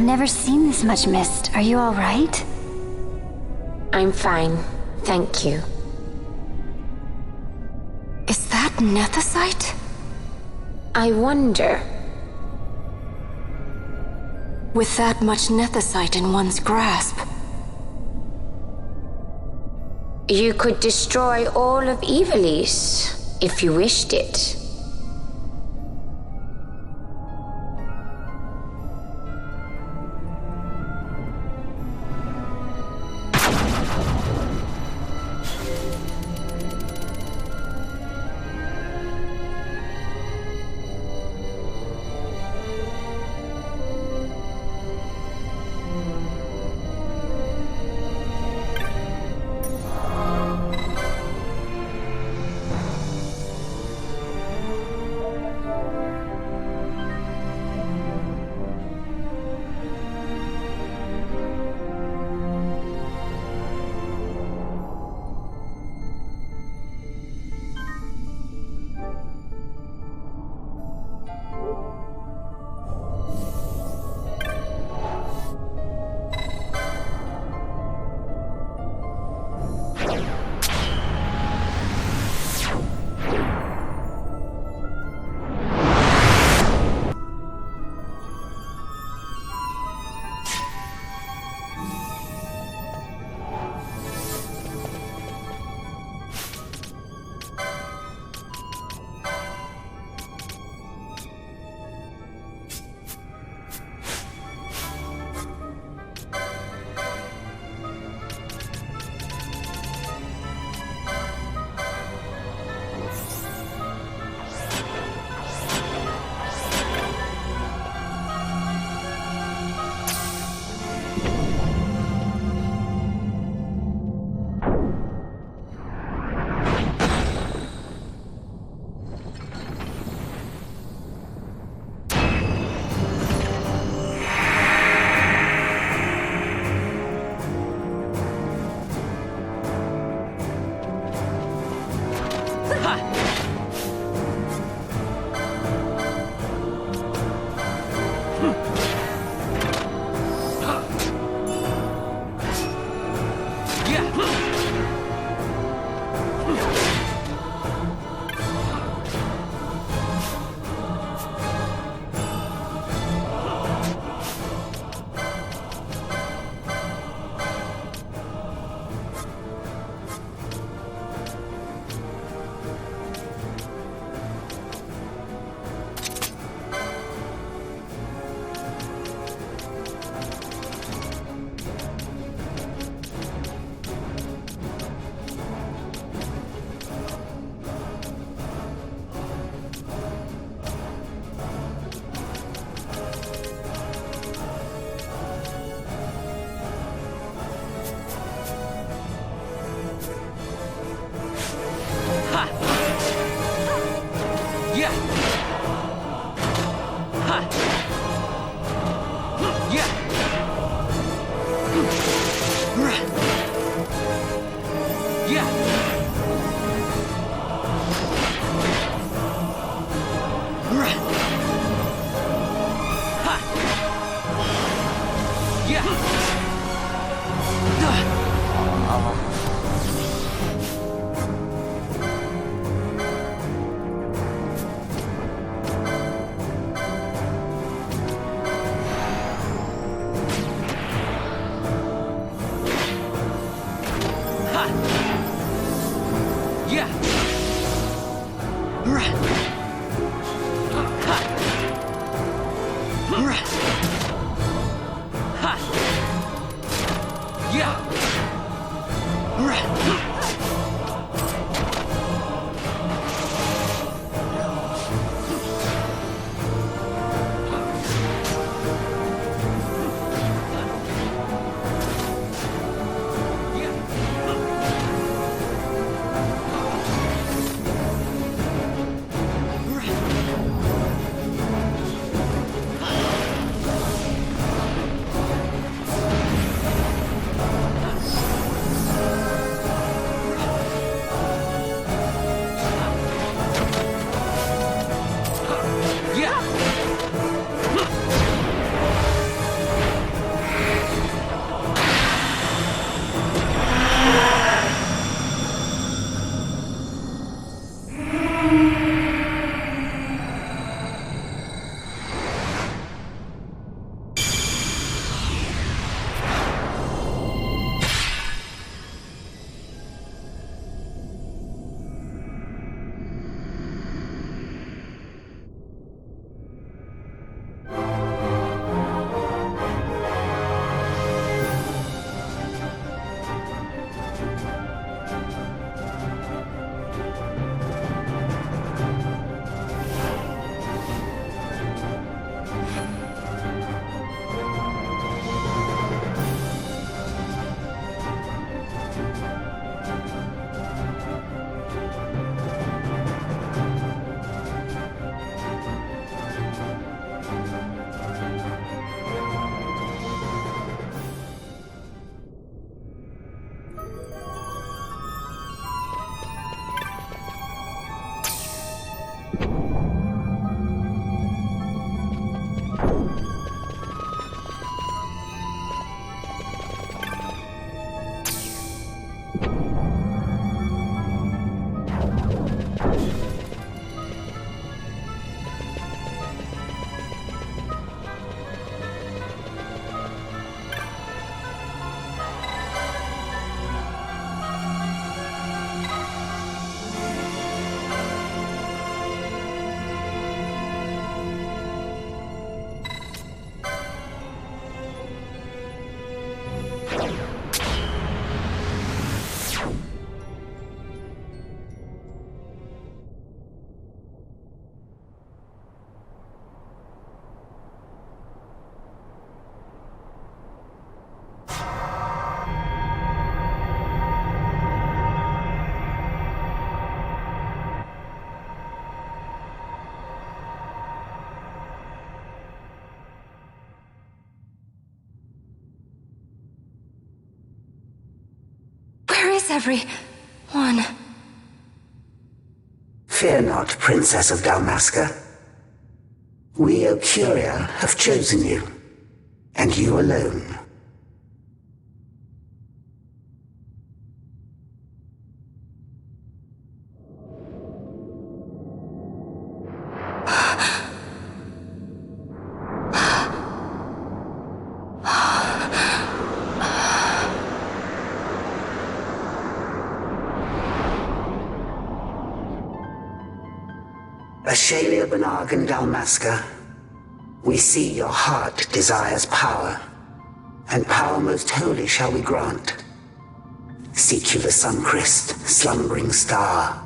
I've never seen this much mist. Are you all right? I'm fine, thank you. Is that nethicite? I wonder. With that much nethicite in one's grasp. You could destroy all of Ivalice, if you wished it. everyone? Fear not, Princess of Dalmasca. We, Ocuria, have chosen you, and you alone. Ashalia Banag and Dalmasca, we see your heart desires power, and power most holy shall we grant. Seek you the sun-kissed, slumbering star.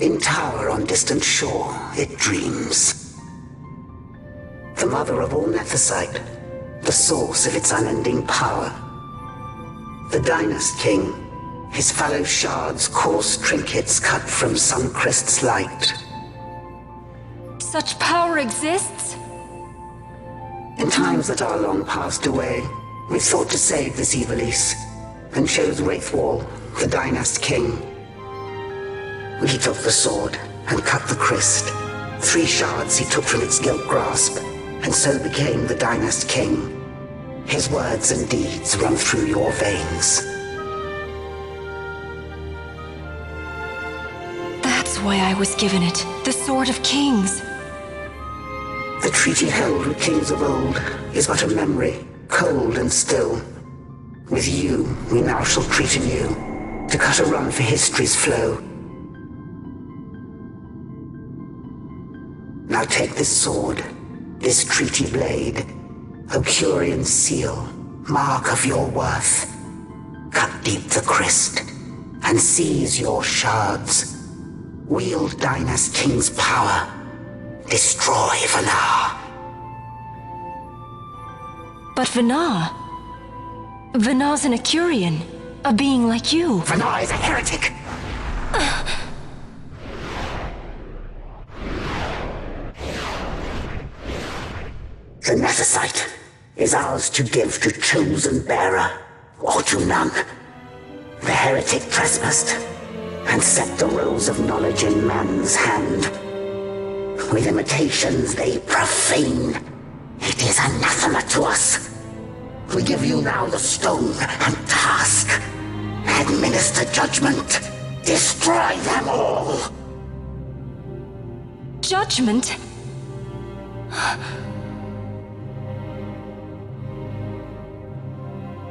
In tower on distant shore it dreams. The mother of all Nephesite, the source of its unending power. The Dynast King, his fallow shards coarse trinkets cut from sun-crest's light. Such power exists? In times that are long passed away, we sought to save this Evilise, and chose Wraithwall, the Dynast King. He took the sword and cut the crest. 3 shards he took from its gilt grasp, and so became the Dynast King. His words and deeds run through your veins. why I was given it. The Sword of Kings. The treaty held with kings of old is but a memory, cold and still. With you, we now shall treat anew, to cut a run for history's flow. Now take this sword, this treaty blade, Ocurian seal, mark of your worth. Cut deep the crest, and seize your shards. Wield Dynas King's power. Destroy Vanar. But Vanar... Vanar's an Ocurian, a being like you. Vanar is a heretic. The Nethersite is ours to give to chosen bearer, or to none. The heretic trespassed, and set the rose of knowledge in man's hand. With imitations they profane. It is anathema to us. We give you now the stone and task. Administer judgment. Destroy them all. Judgment?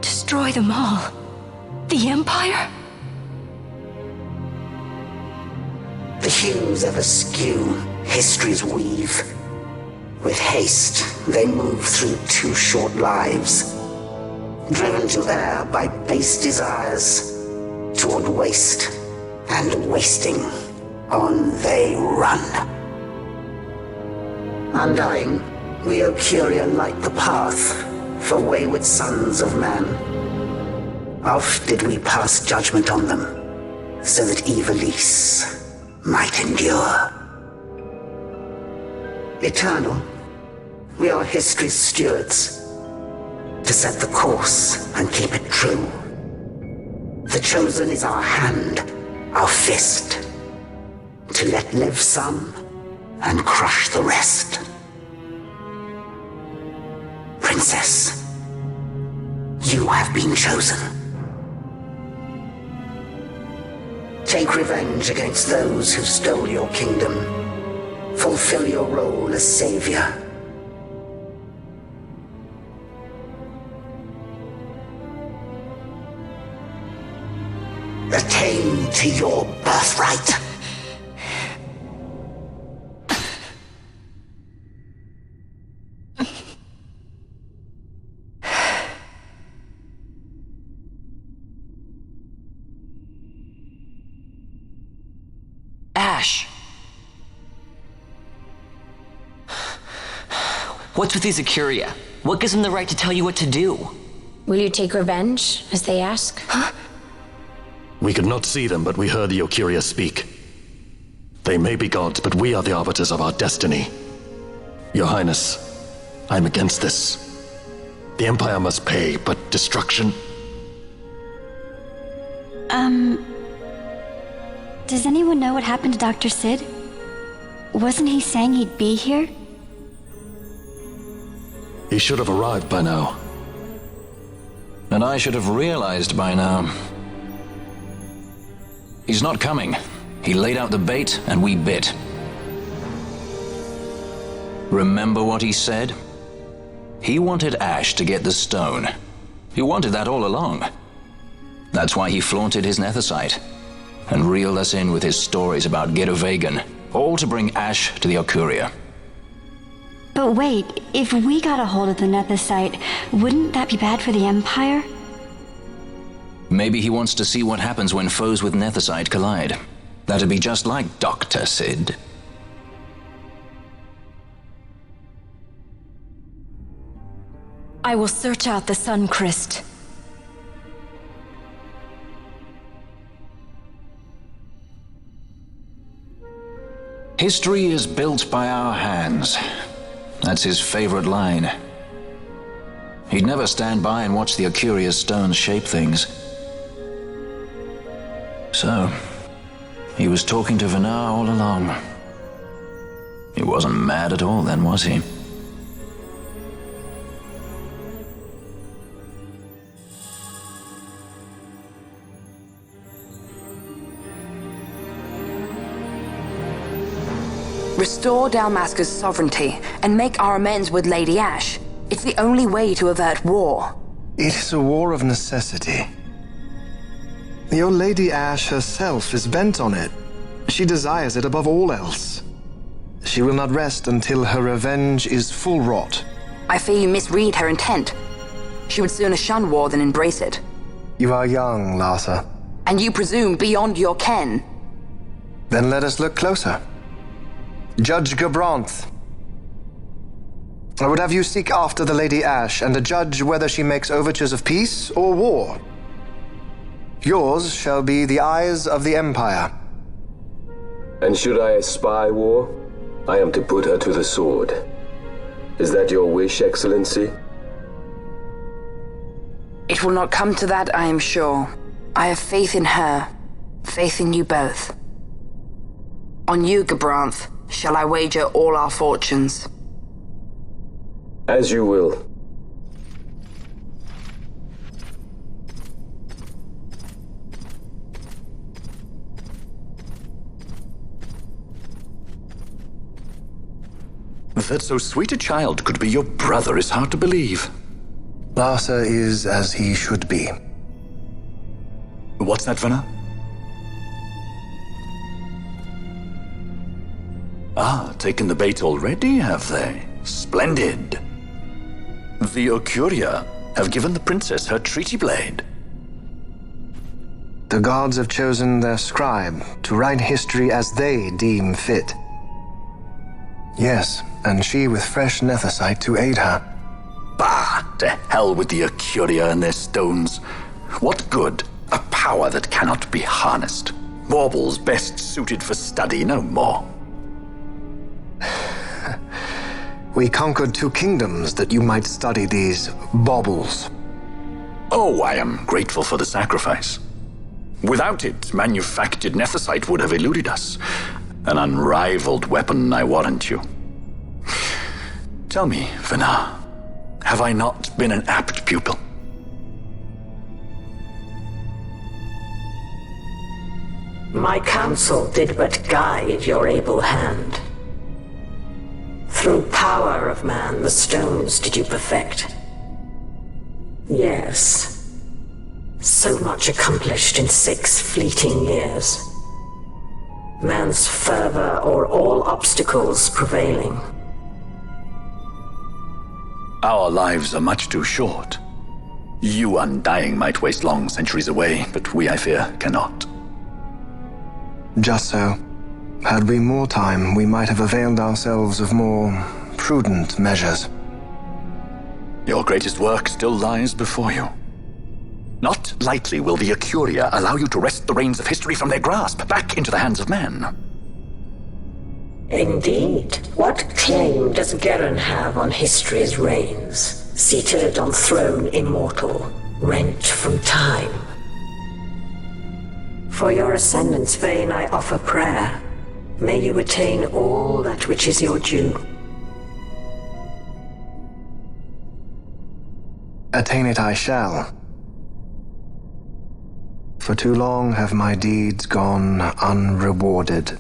Destroy them all? The Empire? The hues of askew, history's weave. With haste, they move through too short lives. Driven to err by base desires, toward waste, and wasting, on they run. Undying, we Ocuria light the path for wayward sons of man. Oft did we pass judgment on them, so that Ivalice might endure. Eternal, we are history's stewards, to set the course and keep it true. The chosen is our hand, our fist, to let live some and crush the rest. Princess, you have been chosen. Take revenge against those who stole your kingdom. Fulfill your role as savior. Attain to your birthright. Ash! What's with these Ocuria? What gives them the right to tell you what to do? Will you take revenge, as they ask? We could not see them, but we heard the Ocuria speak. They may be gods, but we are the arbiters of our destiny. Your Highness, I'm against this. The Empire must pay, but destruction? Does anyone know what happened to Dr. Sid? Wasn't he saying he'd be here? He should have arrived by now. And I should have realized by now. He's not coming. He laid out the bait, and we bit. Remember what he said? He wanted Ash to get the stone. He wanted that all along. That's why he flaunted his Nethersite, and reeled us in with his stories about Gidovegan, all to bring Ash to the Ocuria. But wait, if we got a hold of the Nethersite, wouldn't that be bad for the Empire? Maybe he wants to see what happens when foes with Nethersite collide. That'd be just like Dr. Sid. I will search out the Sun Crest. History is built by our hands. That's his favorite line. He'd never stand by and watch the Ocuria stones shape things. So, he was talking to Vanar all along. He wasn't mad at all then, was he? Restore Dalmasca's sovereignty and make our amends with Lady Ash. It's the only way to avert war. It is a war of necessity. Your Lady Ash herself is bent on it. She desires it above all else. She will not rest until her revenge is full wrought. I fear you misread her intent. She would sooner shun war than embrace it. You are young, Larsa. And you presume beyond your ken. Then let us look closer. Judge Gabranth. I would have you seek after the Lady Ash and judge whether she makes overtures of peace or war. Yours shall be the eyes of the Empire. And should I espy war, I am to put her to the sword. Is that your wish, Excellency? It will not come to that, I am sure. I have faith in her, faith in you both. On you, Gabranth, shall I wager all our fortunes. As you will. That so sweet a child could be your brother is hard to believe. Larsa is as he should be. What's that, Venna? Ah, taken the bait already, have they? Splendid. The Ocuria have given the princess her treaty blade. The gods have chosen their scribe to write history as they deem fit. Yes, and she with fresh nethicite to aid her. Bah! To hell with the Ocuria and their stones. What good? A power that cannot be harnessed. Baubles best suited for study, no more. We conquered 2 kingdoms that you might study these baubles. Oh, I am grateful for the sacrifice. Without it, manufactured nethicite would have eluded us. An unrivaled weapon, I warrant you. Tell me, Venna, have I not been an apt pupil? My counsel did but guide your able hand. Through power of man, the stones did you perfect. Yes. So much accomplished in 6 fleeting years. Man's fervor o'er all obstacles prevailing. Our lives are much too short. You undying might waste long centuries away, but we, I fear, cannot. Just so. Had we more time, we might have availed ourselves of more prudent measures. Your greatest work still lies before you. Not lightly will the Ocuria allow you to wrest the reins of history from their grasp, back into the hands of men. Indeed. What claim does Geren have on history's reins, seated on throne immortal, rent from time? For your ascendant's vein I offer prayer. May you attain all that which is your due. Attain it I shall. For too long have my deeds gone unrewarded.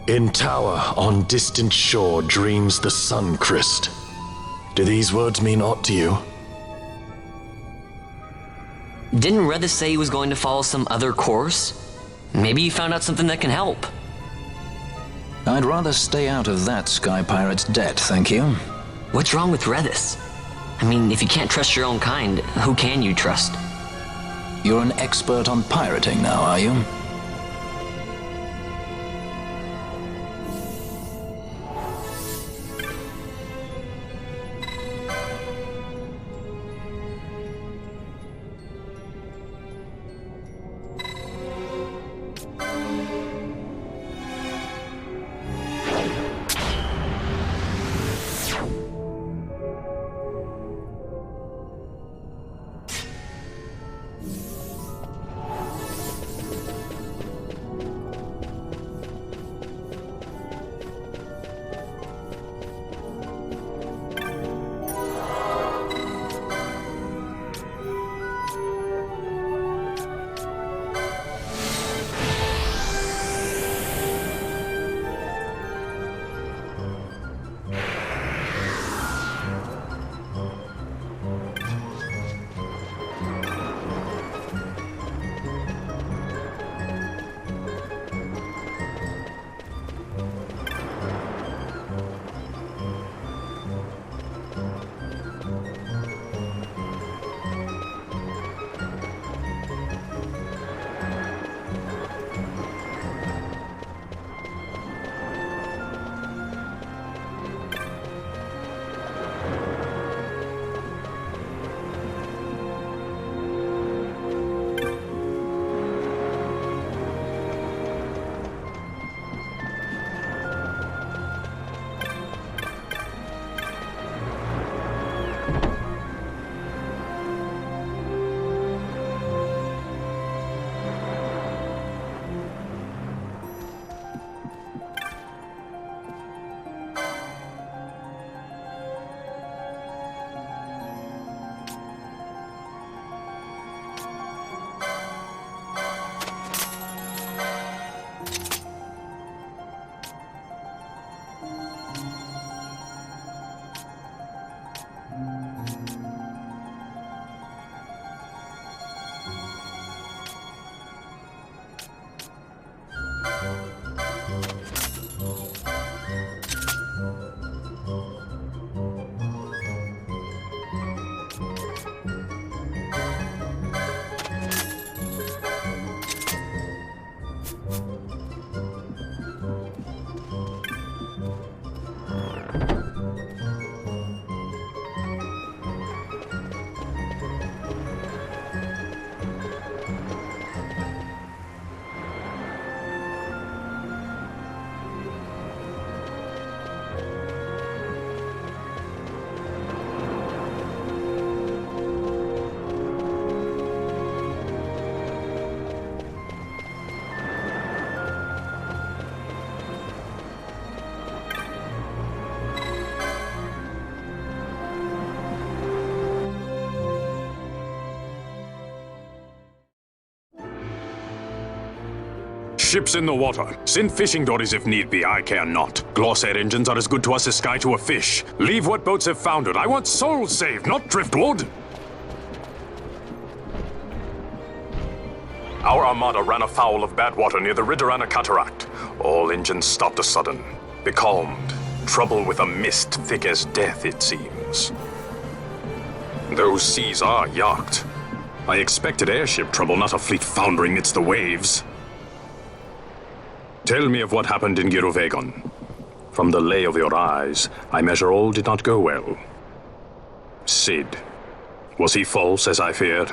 In tower on distant shore dreams the sun Christ. Do these words mean aught to you? Didn't Redis say he was going to follow some other course? Maybe you found out something that can help. I'd rather stay out of that Sky Pirate's debt, thank you. What's wrong with Redis? I mean, if you can't trust your own kind, who can you trust? You're an expert on pirating now, are you? Ships in the water. Send fishing dories if need be, I care not. Glossair engines are as good to us as sky to a fish. Leave what boats have foundered. I want souls saved, not driftwood. Our armada ran afoul of bad water near the Ridorana Cataract. All engines stopped a sudden. Becalmed. Trouble with a mist thick as death, it seems. Those seas are yacht. I expected airship trouble, not a fleet foundering midst the waves. Tell me of what happened in Girovegon. From the lay of your eyes, I measure all did not go well. Cid. Was he false, as I feared?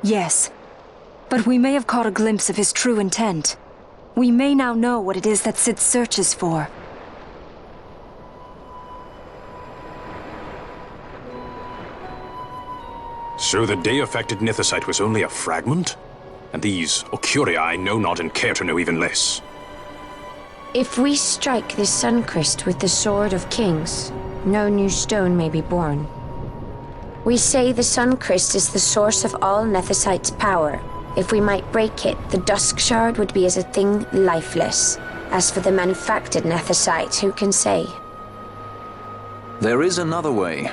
Yes. But we may have caught a glimpse of his true intent. We may now know what it is that Cid searches for. So the day-affected Nithosite was only a fragment? And these Ocuria I know not and care to know even less. If we strike this Suncrest with the Sword of Kings, no new stone may be born. We say the Suncrest is the source of all Nethosite's power. If we might break it, the Dusk Shard would be as a thing lifeless. As for the manufactured Nethosite, who can say? There is another way.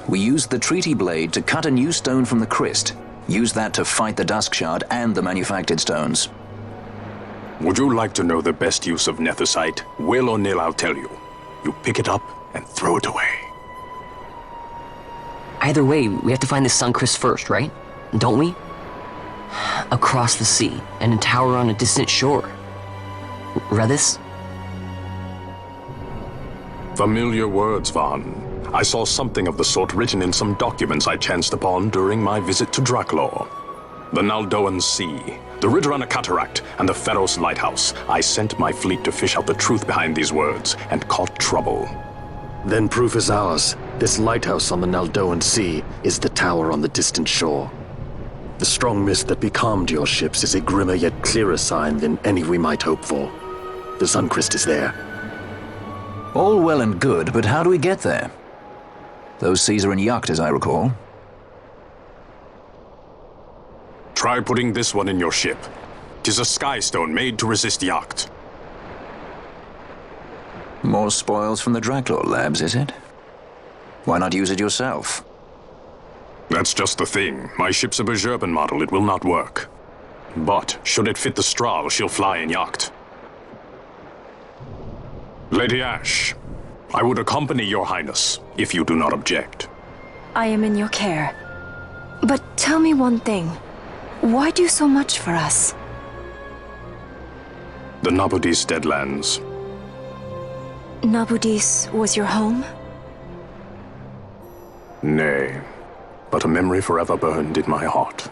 We used the Treaty Blade to cut a new stone from the Crest. Use that to fight the Dusk Shard and the manufactured stones. Would you like to know the best use of Nethosite? Will or nil, I'll tell you. You pick it up and throw it away. Either way, we have to find the Suncrest first, right? Don't we? Across the sea, and a tower on a distant shore. Read this? Familiar words, Vaughn. I saw something of the sort written in some documents I chanced upon during my visit to Draklor. The Naldoan Sea, the Ridorana Cataract, and the Pharos Lighthouse. I sent my fleet to fish out the truth behind these words, and caught trouble. Then proof is ours. This lighthouse on the Naldoan Sea is the tower on the distant shore. The strong mist that becalmed your ships is a grimmer yet clearer sign than any we might hope for. The Suncrest is there. All well and good, but how do we get there? Those seas are in yacht, as I recall. Try putting this one in your ship. 'Tis a skystone made to resist yacht. More spoils from the Draklor labs, is it? Why not use it yourself? That's just the thing. My ship's a Bergerben model. It will not work. But, should it fit the Strahl, she'll fly in yacht. Lady Ash, I would accompany your highness, if you do not object. I am in your care. But tell me one thing. Why do so much for us? The Nabudis Deadlands. Nabudis was your home? Nay, but a memory forever burned in my heart.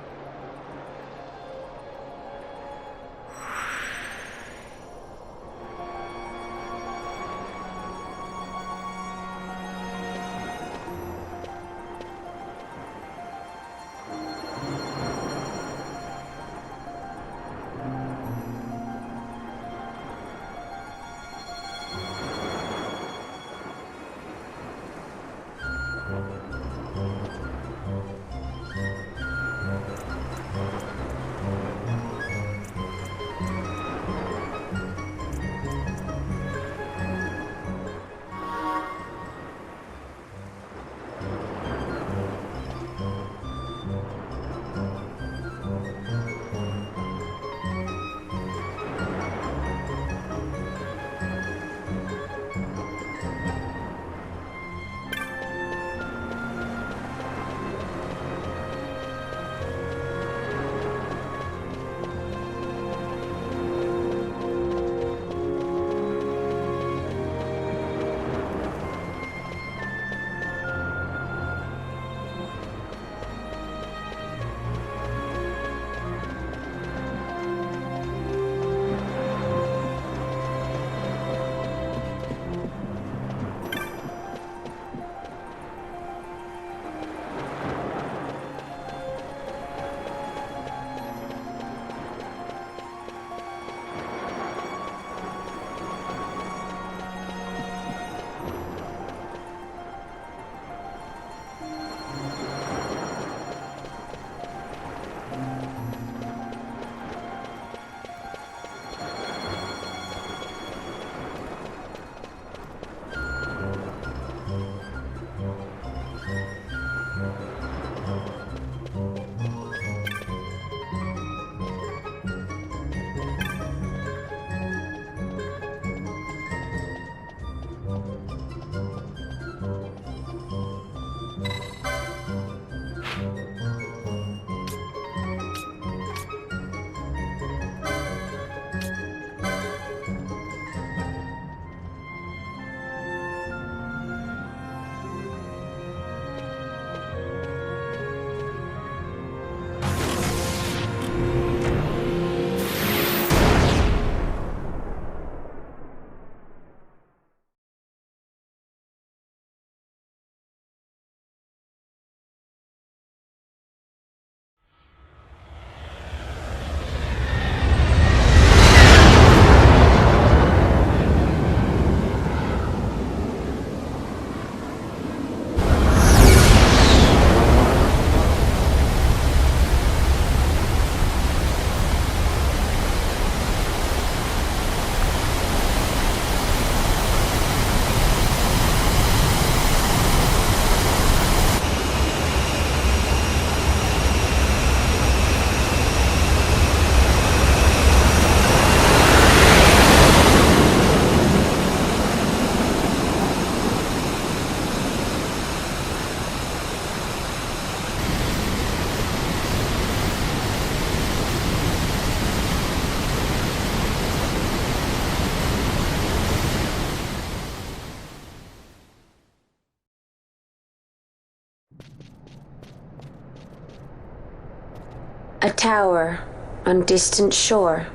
A tower on distant shore,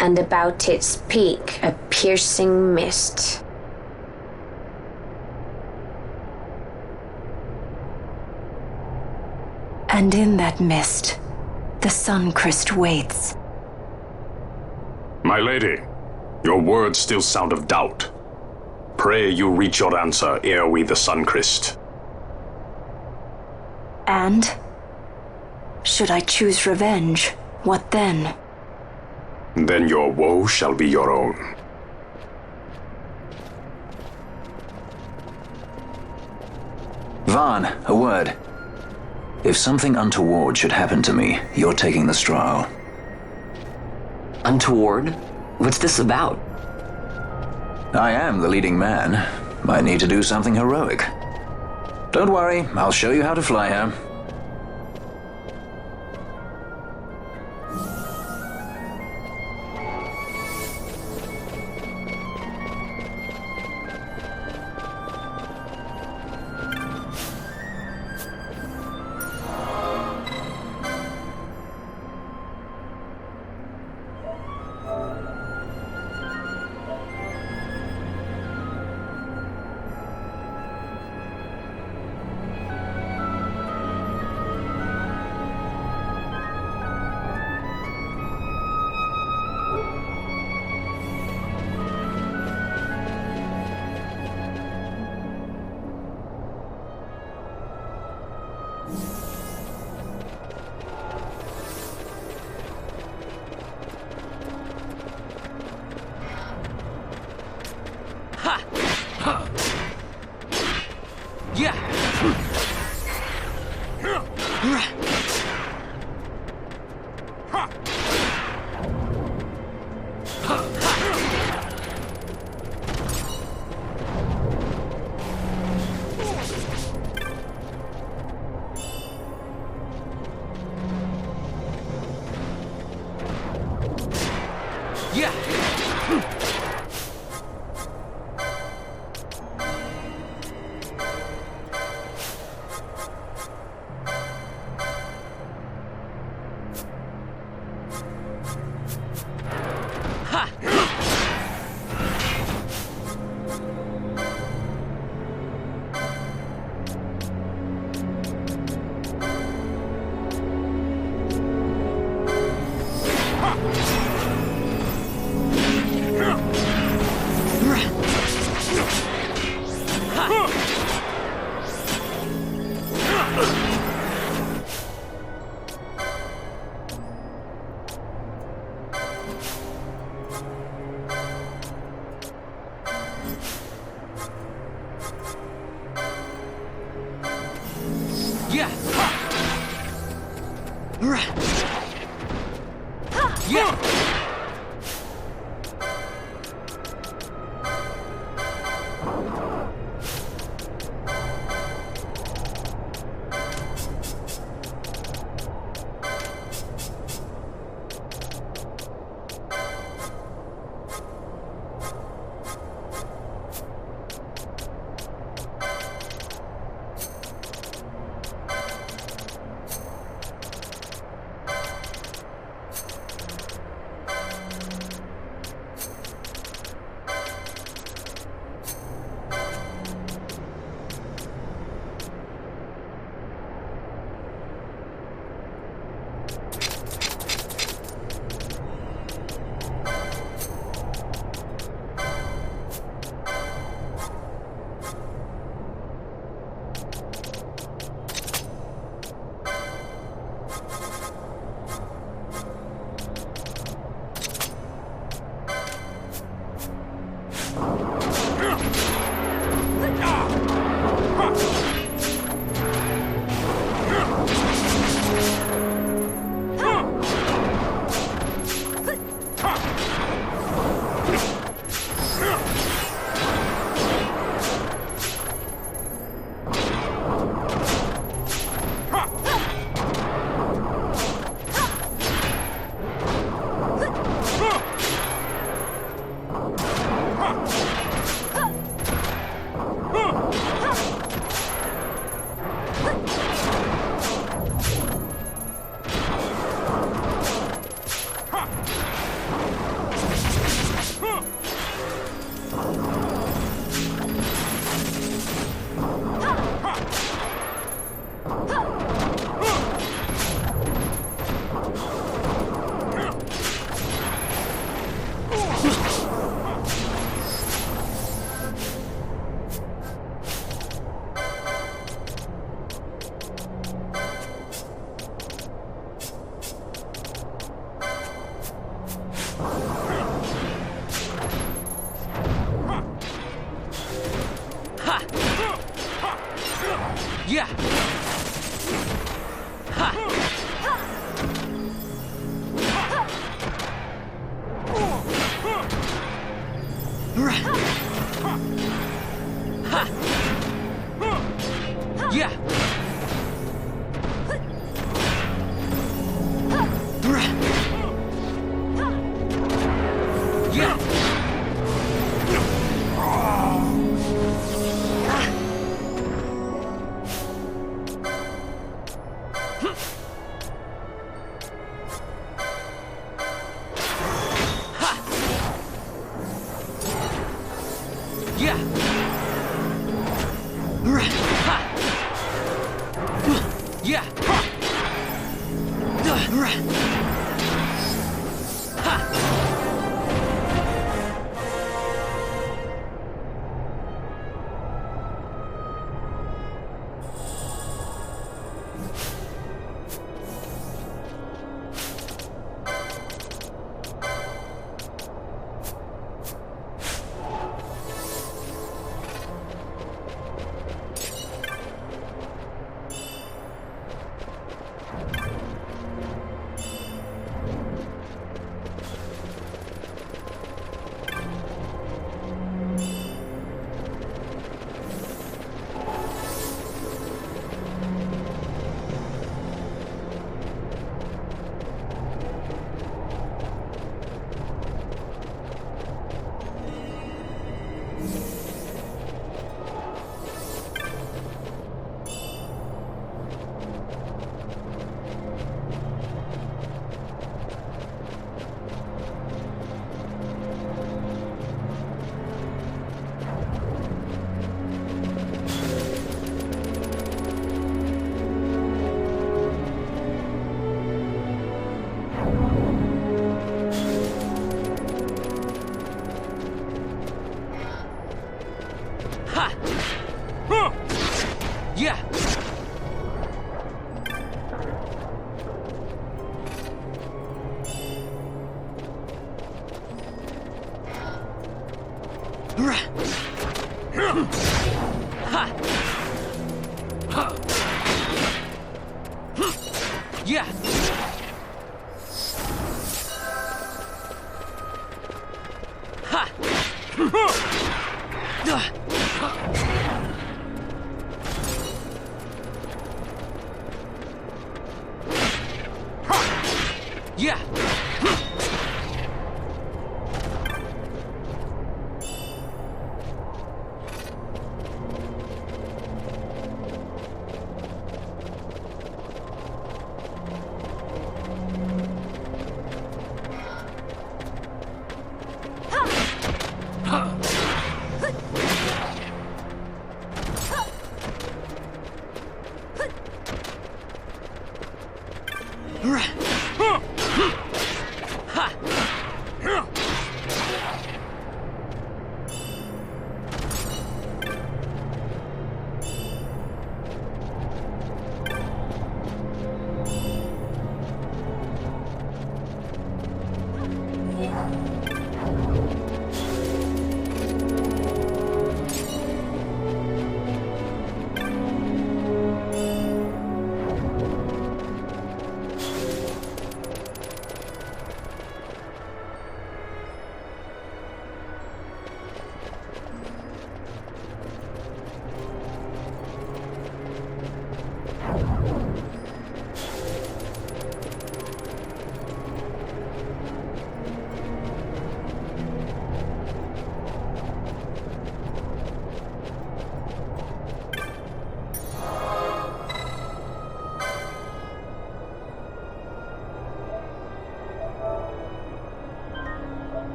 and about its peak a piercing mist. And in that mist, the Sunchrist waits. My lady, your words still sound of doubt. Pray you reach your answer ere we the Sunchrist. And? Should I choose revenge, what then? Then your woe shall be your own. Vaughn, a word. If something untoward should happen to me, you're taking the straw. Untoward? What's this about? I am the leading man. Might need to do something heroic. Don't worry, I'll show you how to fly her.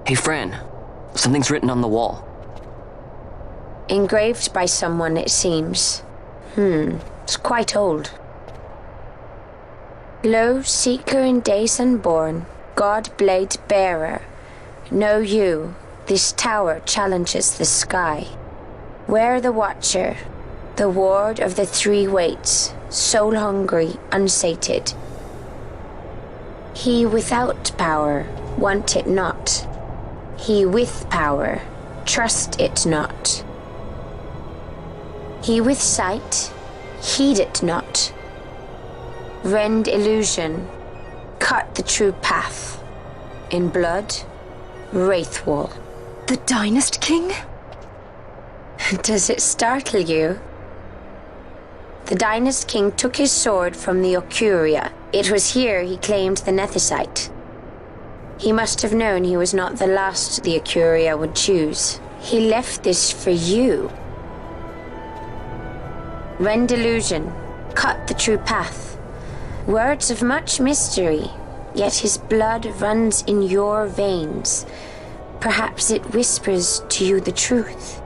Hey, Fran. Something's written on the wall. Engraved by someone, it seems. It's quite old. Lo, seeker in days unborn, God blade bearer. Know you, this tower challenges the sky. Where the watcher, the ward of the three waits, soul hungry, unsated. He without power, want it not. He with power, trust it not. He with sight, heed it not. Rend illusion, cut the true path. In blood, Wraithwall. The Dynast King? Does it startle you? The Dynast King took his sword from the Ocuria. It was here he claimed the Nethicite. He must have known he was not the last the Ocuria would choose. He left this for you. Rend illusion, cut the true path. Words of much mystery, yet his blood runs in your veins. Perhaps it whispers to you the truth.